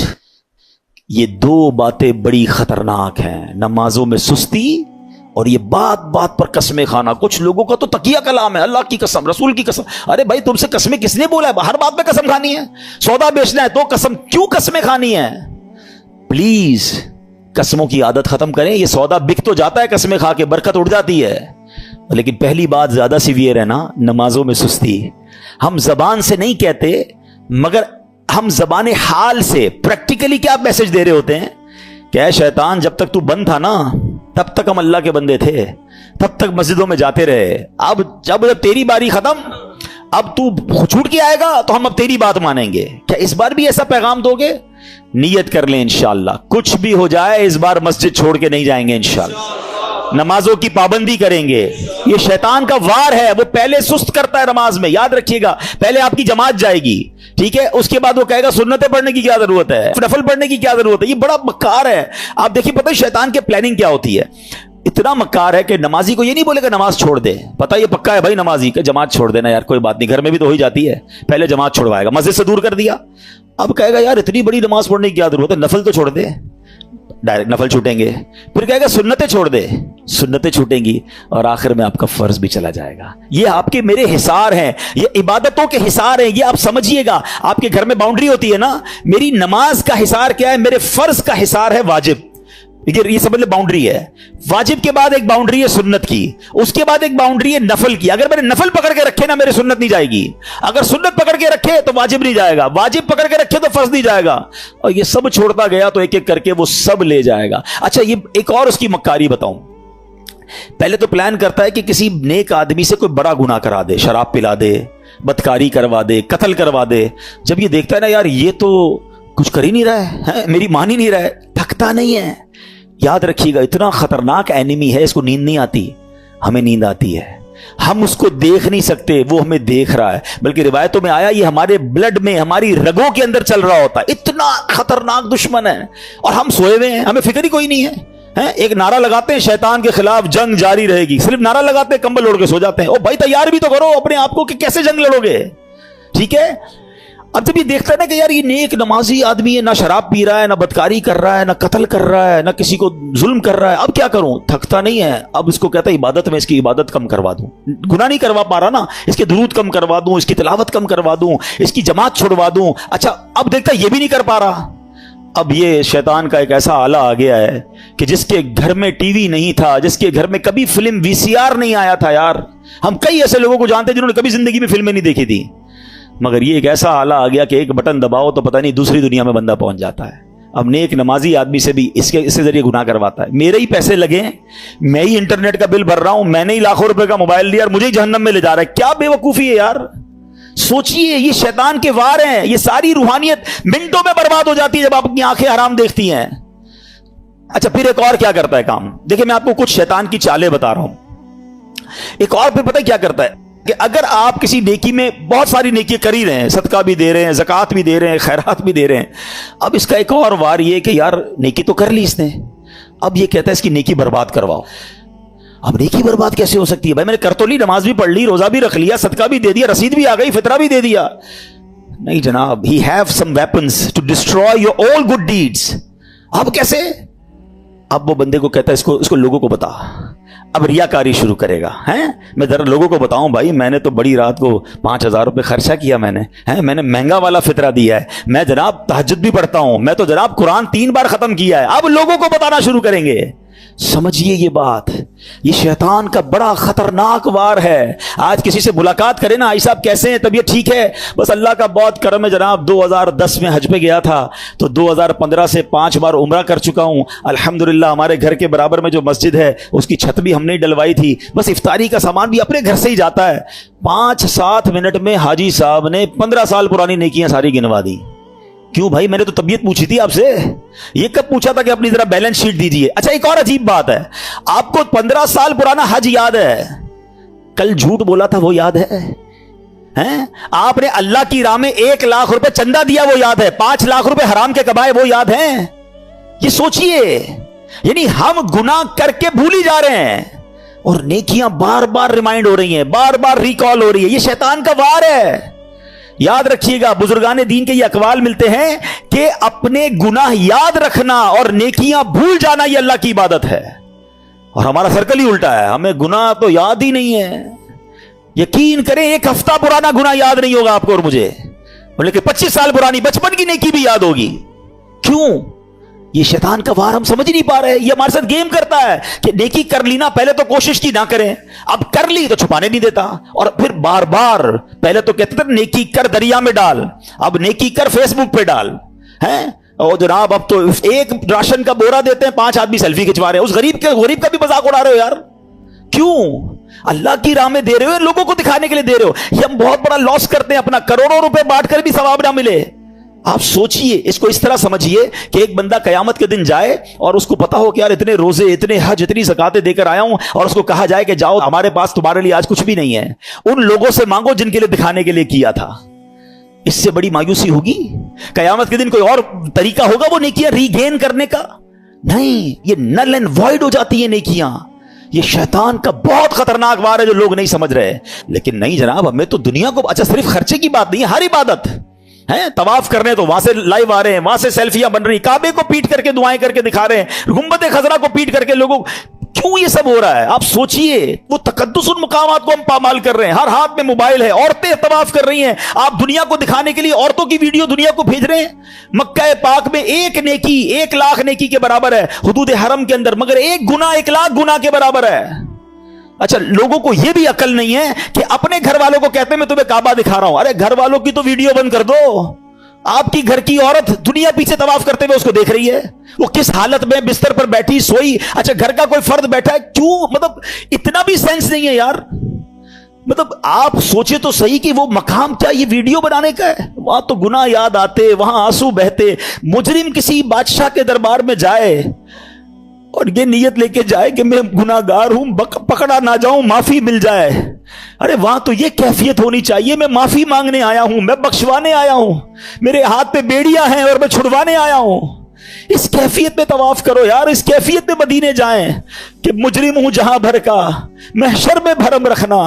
ये 2 बातें बड़ी खतरनाक हैं, नमाजों में सुस्ती और ये बात बात पर कसमें खाना। कुछ लोगों का तो तकिया कलाम है, अल्लाह की कसम, रसूल की कसम। अरे भाई तुमसे कसमें किसने बोला है? हर बात में कसम खानी है। सौदा बेचना है तो कसम, क्यों कसमें खानी है? प्लीज कसमों की आदत खत्म करें। ये सौदा बिक तो जाता है कसमें खा के, बरकत उड़ जाती है, लेकिन पहली बात ज्यादा सीवियर है ना, नमाजों में सुस्ती। हम जबान से नहीं कहते मगर हम जबाने हाल से प्रैक्टिकली क्या मैसेज दे रहे होते हैं। क्या है शैतान, जब तक तू बंद था ना तब तक हम अल्लाह के बंदे थे, तब तक मस्जिदों में जाते रहे। अब जब तेरी बारी खत्म, अब तू छूट के आएगा तो हम अब तेरी बात मानेंगे। क्या इस बार भी ऐसा पैगाम दोगे? नियत कर लें इंशाअल्लाह, कुछ भी हो जाए इस बार मस्जिद छोड़ के नहीं जाएंगे इंशाअल्लाह। नमाजों की पाबंदी करेंगे। ये शैतान का वार है, वो पहले सुस्त करता है नमाज में, याद रखिएगा। पहले आपकी जमात जाएगी, ठीक है, उसके बाद वो कहेगा सुन्नतें पढ़ने की क्या जरूरत है, नफल पढ़ने की क्या जरूरत है। ये बड़ा मक्कार है। आप देखिए पता है शैतान के प्लानिंग क्या होती है। इतना मक्कार है कि नमाजी को ये नहीं बोलेगा नमाज छोड़ दे, पता ये पक्का है भाई नमाजी का, जमात छोड़ देना यार कोई बात नहीं, घर में भी तो हो ही जाती है। पहले जमात छुड़वाएगा, मस्जिद से दूर कर दिया। अब कहेगा यार इतनी बड़ी नमाज पढ़ने की क्या जरूरत है, नफल तो छोड़ दे, डायरेक्ट नफल छूटेंगे। फिर कहेगा सुन्नतें छोड़ दे, सुन्नतें छूटेंगी और आखिर में आपका फर्ज भी चला जाएगा। ये आपके मेरे हिसार हैं, ये इबादतों के हिसार हैं, ये आप समझिएगा। आपके घर में बाउंड्री होती है ना, मेरी नमाज का हिसार क्या है, मेरे फर्ज का हिसार है वाजिब। یہ समझ ले बाउंड्री है। वाजिब के बाद एक बाउंड्री है सुन्नत की, उसके बाद एक बाउंड्री है नफल की। अगर मैंने नफल पकड़ के रखे ना, मेरी सुन्नत नहीं जाएगी। अगर सुन्नत पकड़ के रखे तो वाजिब नहीं जाएगा, वाजिब पकड़ के रखे तो फर्ज नहीं जाएगा, और ये सब छोड़ता गया तो एक एक करके वो सब ले जाएगा। अच्छा, ये एक और उसकी मक्कारी बताऊं। पहले तो प्लान करता है कि किसी नेक आदमी से कोई बड़ा गुनाह करा दे, शराब पिला दे, बदकारी करवा दे, कत्ल करवा दे। जब ये देखता है ना, यार ये तो कुछ कर ही नहीं रहा है, मेरी मान ही नहीं रहा है, थकता नहीं है। याद रखिएगा, इतना खतरनाक एनिमी है, इसको नींद नहीं आती, हमें नींद आती है। हम उसको देख नहीं सकते, वो हमें देख रहा है। बल्कि रिवायतों में आया, ये हमारे ब्लड में, हमारी रगों के अंदर चल रहा होता है। इतना खतरनाक दुश्मन है, और हम सोए हुए हैं, हमें फिक्र ही कोई नहीं है। एक नारा लगाते हैं शैतान के खिलाफ जंग जारी रहेगी, सिर्फ नारा लगाते हैं, कंबल ओढ़ के सो जाते हैं। ओ भाई, तैयार भी तो करो अपने आप को कि कैसे जंग लड़ोगे। ठीक है, अब जब ये देखता है ना कि यार ये नेक नमाजी आदमी है, ना शराब पी रहा है, ना बदकारी कर रहा है, ना कत्ल कर रहा है, ना किसी को जुल्म कर रहा है, अब क्या करूं, थकता नहीं है। अब इसको कहता है इबादत में इसकी इबादत कम करवा दूं, गुनाह नहीं करवा पा रहा ना, इसके दुरूद कम करवा दूं, इसकी तिलावत कम करवा दूं, इसकी जमात छुड़वा दूं। अच्छा, अब देखता है ये भी नहीं कर पा रहा। अब ये शैतान का एक ऐसा आला आ गया है कि जिसके घर में टीवी नहीं था, जिसके घर में कभी फिल्म वीसीआर नहीं आया था। यार, हम कई ऐसे लोगों को जानते हैं जिन्होंने कभी जिंदगी में फिल्में नहीं देखी थी, मगर ये एक ऐसा आला आ गया कि एक बटन दबाओ तो पता नहीं दूसरी दुनिया में बंदा पहुंच जाता है। अब नेक नमाजी आदमी से भी इसके जरिए गुनाह करवाता है। मेरे ही पैसे लगे, मैं ही इंटरनेट का बिल भर रहा हूं, मैंने ही लाखों रुपए का मोबाइल लिया और मुझे ही जहन्नम में ले जा रहा है। क्या बेवकूफी है यार। सोचिए, ये शैतान के वार हैं। ये सारी रूहानियत मिनटों में बर्बाद हो जाती है जब आप अपनी आंखें हराम देखती हैं। अच्छा, फिर एक और क्या करता है काम, देखिए मैं आपको कुछ शैतान की चालें बता रहा हूं। एक और फिर पता है क्या करता है कि अगर आप किसी नेकी में, बहुत सारी नेकी कर ही रहे हैं, सदका भी दे रहे हैं, ज़कात भी दे रहे हैं, खैरात भी दे रहे हैं, अब इसका एक और वार ये कि यार नेकी तो कर ली इसने, अब ये कहता है इसकी नेकी बर्बाद करवाओ। अब नेकी बर्बाद कैसे हो सकती है भाई, मैंने कर तो ली, नमाज भी पढ़ ली, रोजा भी रख लिया, सदका भी दे दिया, रसीद भी आ गई, फितरा भी दे दिया। नहीं जनाब, he have some weapons to destroy your all good deeds. अब कैसे? अब वो बंदे को कहता है इसको लोगों को बता। अब रियाकारी शुरू करेगा, हैं मैं जरा लोगों को बताऊं भाई, मैंने तो बड़ी रात को 5,000 रुपए खर्चा किया, मैंने महंगा वाला फितरा दिया है, मैं जनाब तहज्जुद भी पढ़ता हूं, मैं तो जनाब कुरान 3 बार खत्म किया है। अब लोगों को बताना शुरू करेंगे। समझिए ये बात, ये शैतान का बड़ा खतरनाक वार है। आज किसी से मुलाकात करें ना, आई साहब कैसे हैं, तबीयत ठीक है? बस अल्लाह का बहुत करम है जनाब, 2010 में हज पे गया था, तो 2015 से 5 बार उम्रा कर चुका हूं अल्हम्दुलिल्लाह। हमारे घर के बराबर में जो मस्जिद है उसकी छत भी हमने डलवाई थी, बस इफ्तारी का सामान भी अपने घर से ही जाता है। 5-7 मिनट में हाजी साहब ने 15 साल पुरानी नेकियां सारी गिनवा दी। क्यों भाई, मैंने तो तबीयत पूछी थी आपसे, ये कब पूछा था कि अपनी जरा बैलेंस शीट दीजिए। अच्छा, एक और अजीब बात है, आपको 15 साल पुराना हज याद है, कल झूठ बोला था वो याद है? हैं? आपने अल्लाह की राह में 1 लाख रुपए चंदा दिया वो याद है, 5 लाख रुपए हराम के कमाए वो याद है? ये सोचिए, यानी हम गुनाह करके भूल ही जा रहे हैं और नेकियां बार बार रिमाइंड हो रही हैं, बार बार रिकॉल हो रही है। ये शैतान का वार है। याद रखिएगा, बुजुर्गाने दीन के ये अकवाल मिलते हैं कि अपने गुनाह याद रखना और नेकियां भूल जाना ये अल्लाह की इबादत है। और हमारा सर्कल ही उल्टा है, हमें गुनाह तो याद ही नहीं है। यकीन करें, 1 हफ्ता पुराना गुनाह याद नहीं होगा आपको और मुझे, लेकिन 25 साल पुरानी बचपन की नेकी भी याद होगी। क्यों? ये शैतान का वार हम समझ ही नहीं पा रहे। ये हमारे साथ गेम करता है कि नेकी कर ली ना, पहले तो कोशिश की ना करें, अब कर ली तो छुपाने नहीं देता, और फिर बार बार, पहले तो कहते थे नेकी कर दरिया में डाल, अब नेकी कर फेसबुक पे डाल, हैं? और जनाब अब तो एक राशन का बोरा देते हैं, 5 आदमी सेल्फी खिंचवा रहे हैं, उस गरीब का भी मजाक उड़ा रहे हो यार। क्यों? अल्लाह की राह में दे रहे हो, लोगों को दिखाने के लिए दे रहे हो। ये हम बहुत बड़ा लॉस करते हैं अपना, करोड़ों रुपए बांट कर भी सवाब ना मिले। आप सोचिए, इसको इस तरह समझिए कि एक बंदा कयामत के दिन जाए और उसको पता हो कि यार इतने रोजे, इतने हज, इतनी ज़कातें देकर आया हूं, और उसको कहा जाए कि जाओ हमारे पास तुम्हारे लिए आज कुछ भी नहीं है, उन लोगों से मांगो जिनके लिए दिखाने के लिए किया था। इससे बड़ी मायूसी होगी? कयामत के दिन कोई और तरीका होगा वो नेकियां रीगेन करने का? नहीं, ये नल एंड वॉइड हो जाती है नेकियां। ये शैतान का बहुत खतरनाक वार है जो लोग नहीं समझ रहे। लेकिन नहीं जनाब, हमें तो दुनिया को, अच्छा सिर्फ खर्चे की बात नहीं है, हर इबादत है। तवाफ कर रहे हैं तो वहां से लाइव आ रहे हैं, वहां से सेल्फियां बन रही, काबे को पीट करके दुआएं करके दिखा रहे हैं, गुंबद खजरा को पीट करके लोगों। کیوں یہ سب ہو رہا ہے؟ آپ سوچئے، وہ تقدس ان مقامات کو ہم پامال کر رہے ہیں، ہر ہاتھ میں موبائل ہے، عورتیں طواف کر رہی ہیں، آپ دنیا کو دکھانے کے لیے عورتوں کی ویڈیو دنیا کو بھیج رہے ہیں۔ مکہ پاک میں ایک نیکی 1,00,000 نیکی کے برابر ہے حدود حرم کے اندر، مگر ایک گناہ 1,00,000 گناہ کے برابر ہے۔ اچھا، لوگوں کو یہ بھی عقل نہیں ہے کہ اپنے گھر والوں کو کہتے ہیں میں تمہیں کعبہ دکھا رہا ہوں، ارے گھر والوں کی تو ویڈیو بند کر دو، آپ کی گھر کی عورت دنیا پیچھے طواف کرتے ہوئے اس کو دیکھ رہی ہے، وہ کس حالت میں بستر پر بیٹھی سوئی۔ اچھا، گھر کا کوئی فرد بیٹھا ہے، کیوں؟ مطلب اتنا بھی سینس نہیں ہے یار۔ مطلب آپ سوچے تو صحیح کہ وہ مقام کیا یہ ویڈیو بنانے کا ہے؟ وہاں تو گناہ یاد آتے، وہاں آنسو بہتے۔ مجرم کسی بادشاہ کے دربار میں جائے اور یہ نیت لے کے جائے کہ میں گناہگار ہوں، پکڑا نہ جاؤں، معافی مل جائے، ارے وہاں تو یہ کیفیت ہونی چاہیے میں معافی مانگنے آیا ہوں، میں بخشوانے آیا ہوں، میرے ہاتھ پہ بیڑیاں ہیں اور میں چھڑوانے آیا ہوں۔ اس کیفیت میں طواف کرو یار، اس کیفیت میں مدینے جائیں کہ مجرم ہوں جہاں بھر کا، محشر میں بھرم رکھنا،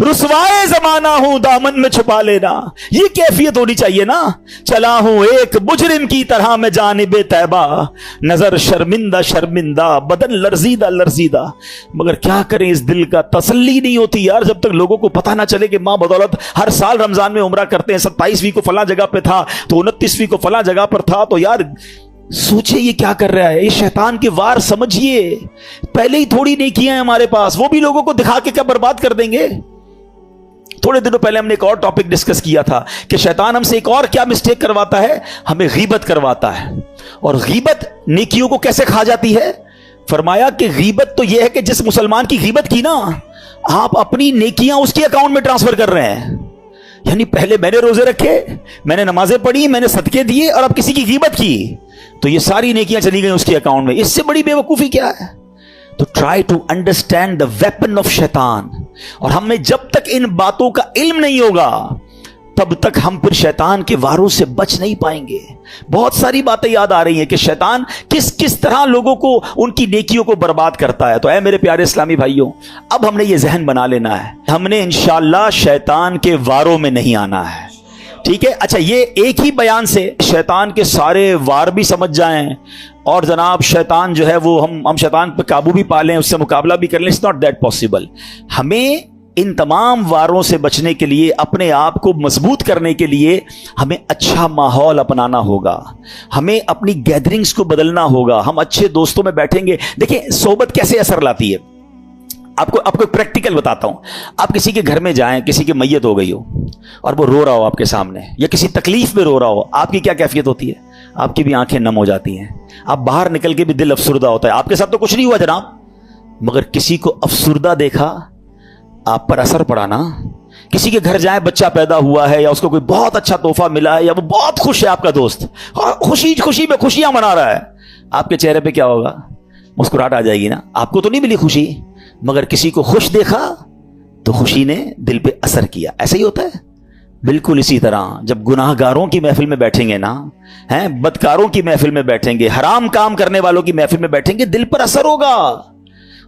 رسوائے زمانہ ہوں دامن میں چھپا لینا، یہ کیفیت ہونی چاہیے نا۔ چلا ہوں ایک مجرم کی طرح میں جانب طیبہ، نظر شرمندہ شرمندہ، بدن لرزیدہ لرزیدہ، مگر کیا کریں اس دل کا تسلی نہیں ہوتی یار، جب تک لوگوں کو پتہ نہ چلے کہ ماں بدولت ہر سال رمضان میں عمرہ کرتے ہیں، 27ویں کو فلاں جگہ پہ تھا تو 29ویں کو فلاں جگہ پر تھا، تو یار سوچے یہ کیا کر رہا ہے، یہ شیطان کے وار سمجھیے۔ پہلے ہی تھوڑی نیکیاں ہیں ہمارے پاس، وہ بھی لوگوں کو دکھا کے کیا برباد کر دیں گے۔ تھوڑے دنوں پہلے ہم نے ایک اور ٹاپک ڈسکس کیا تھا کہ شیطان ہم سے ایک اور کیا مسٹیک کرواتا ہے، ہمیں غیبت کرواتا ہے، اور غیبت نیکیوں کو کیسے کھا جاتی ہے۔ فرمایا کہ غیبت تو یہ ہے کہ جس مسلمان کی غیبت کی نا، آپ اپنی نیکیاں اس کے اکاؤنٹ میں ٹرانسفر کر رہے ہیں۔ یعنی پہلے میں نے روزے رکھے، میں نے نمازیں پڑھی، میں نے صدقے دیے، اور اب کسی کی غیبت کی تو یہ ساری نیکیاں چلی گئیں اس کے اکاؤنٹ میں۔ اس سے بڑی بے وقوفی کیا ہے؟ تو try to understand the weapon of شیطان، اور ہمیں جب تک ان باتوں کا علم نہیں ہوگا تب تک ہم پھر شیطان کے واروں سے بچ نہیں پائیں گے۔ بہت ساری باتیں یاد آ رہی ہیں کہ شیطان کس طرح لوگوں کو ان کی نیکیوں کو برباد کرتا ہے۔ تو اے میرے پیارے اسلامی بھائیوں، اب ہم نے یہ ذہن بنا لینا ہے، ہم نے انشاءاللہ شیطان کے واروں میں نہیں آنا ہے، ٹھیک ہے؟ اچھا، یہ ایک ہی بیان سے شیطان کے سارے وار بھی سمجھ جائیں اور جناب شیطان جو ہے وہ ہم شیطان پہ قابو بھی پا لیں، اس سے مقابلہ بھی کر لیں، اٹس ناٹ دیٹ پاسبل۔ ہمیں ان تمام واروں سے بچنے کے لیے، اپنے آپ کو مضبوط کرنے کے لیے ہمیں اچھا ماحول اپنانا ہوگا، ہمیں اپنی گیدرنگز کو بدلنا ہوگا، ہم اچھے دوستوں میں بیٹھیں گے۔ دیکھیں صحبت کیسے اثر لاتی ہے، آپ کو پریکٹیکل بتاتا ہوں۔ آپ کسی کے گھر میں جائیں، کسی کی میت ہو گئی ہو اور وہ رو رہا ہو آپ کے سامنے، یا کسی تکلیف میں رو رہا ہو، آپ کی کیا کیفیت ہوتی ہے؟ آپ کی بھی آنکھیں نم ہو جاتی ہیں، آپ باہر نکل کے بھی دل افسردہ ہوتا ہے۔ آپ کے ساتھ تو کچھ نہیں ہوا جناب، مگر کسی کو افسردہ دیکھا، آپ پر اثر پڑا نا۔ کسی کے گھر جائیں، بچہ پیدا ہوا ہے یا اس کو کوئی بہت اچھا تحفہ ملا ہے، یا وہ بہت خوش ہے آپ کا دوست، خوشی میں خوشیاں منا رہا ہے، آپ کے چہرے پہ کیا ہوگا؟ مسکراہٹ آ جائے گی نا۔ آپ کو تو نہیں ملی خوشی، مگر کسی کو خوش دیکھا تو خوشی نے دل پہ اثر کیا۔ ایسا ہی ہوتا ہے۔ بالکل اسی طرح جب گناہ گاروں کی محفل میں بیٹھیں گے نا، بدکاروں کی محفل میں بیٹھیں گے، حرام کام کرنے والوں کی محفل میں بیٹھیں گے، دل پر اثر ہوگا۔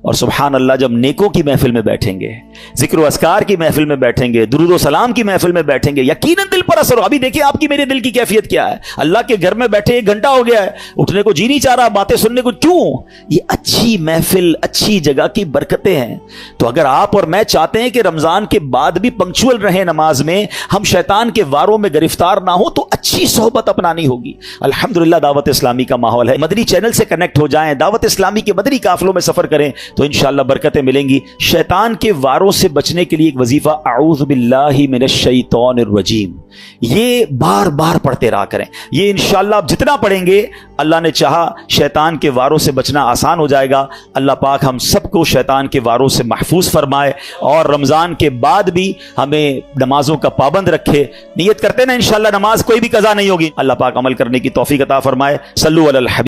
اور سبحان اللہ جب نیکوں کی محفل میں بیٹھیں گے، ذکر و اذکار کی محفل میں بیٹھیں گے، درود و سلام کی محفل میں بیٹھیں گے، یقیناً دل پر اثر ہو۔ ابھی دیکھیں آپ کی میرے دل کی کیفیت کیا ہے۔ اللہ کے گھر میں بیٹھے 1 گھنٹہ ہو گیا ہے، اٹھنے کو جی نہیں چاہ رہا، باتیں سننے کو، کیوں؟ یہ اچھی محفل، اچھی جگہ کی برکتیں ہیں۔ تو اگر آپ اور میں چاہتے ہیں کہ رمضان کے بعد بھی پنکچوئل رہیں نماز میں، ہم شیطان کے واروں میں گرفتار نہ ہو، تو اچھی صحبت اپنانی ہوگی۔ الحمدللہ دعوت اسلامی کا ماحول ہے، مدنی چینل سے کنیکٹ ہو جائیں، دعوت اسلامی کے مدنی قافلوں میں سفر کریں تو انشاءاللہ برکتیں ملیں گی۔ شیطان کے واروں سے بچنے کے لیے ایک وظیفہ اعوذ باللہ من الشیطان الرجیم، یہ بار بار پڑھتے رہا کریں۔ یہ انشاءاللہ آپ جتنا پڑھیں گے، اللہ نے چاہا شیطان کے واروں سے بچنا آسان ہو جائے گا۔ اللہ پاک ہم سب کو شیطان کے واروں سے محفوظ فرمائے، اور رمضان کے بعد بھی ہمیں نمازوں کا پابند رکھے۔ نیت کرتے نا انشاءاللہ نماز کوئی بھی قضا نہیں ہوگی۔ اللہ پاک عمل کرنے کی توفیق عطا فرمائے۔ صلو علی الحبیب۔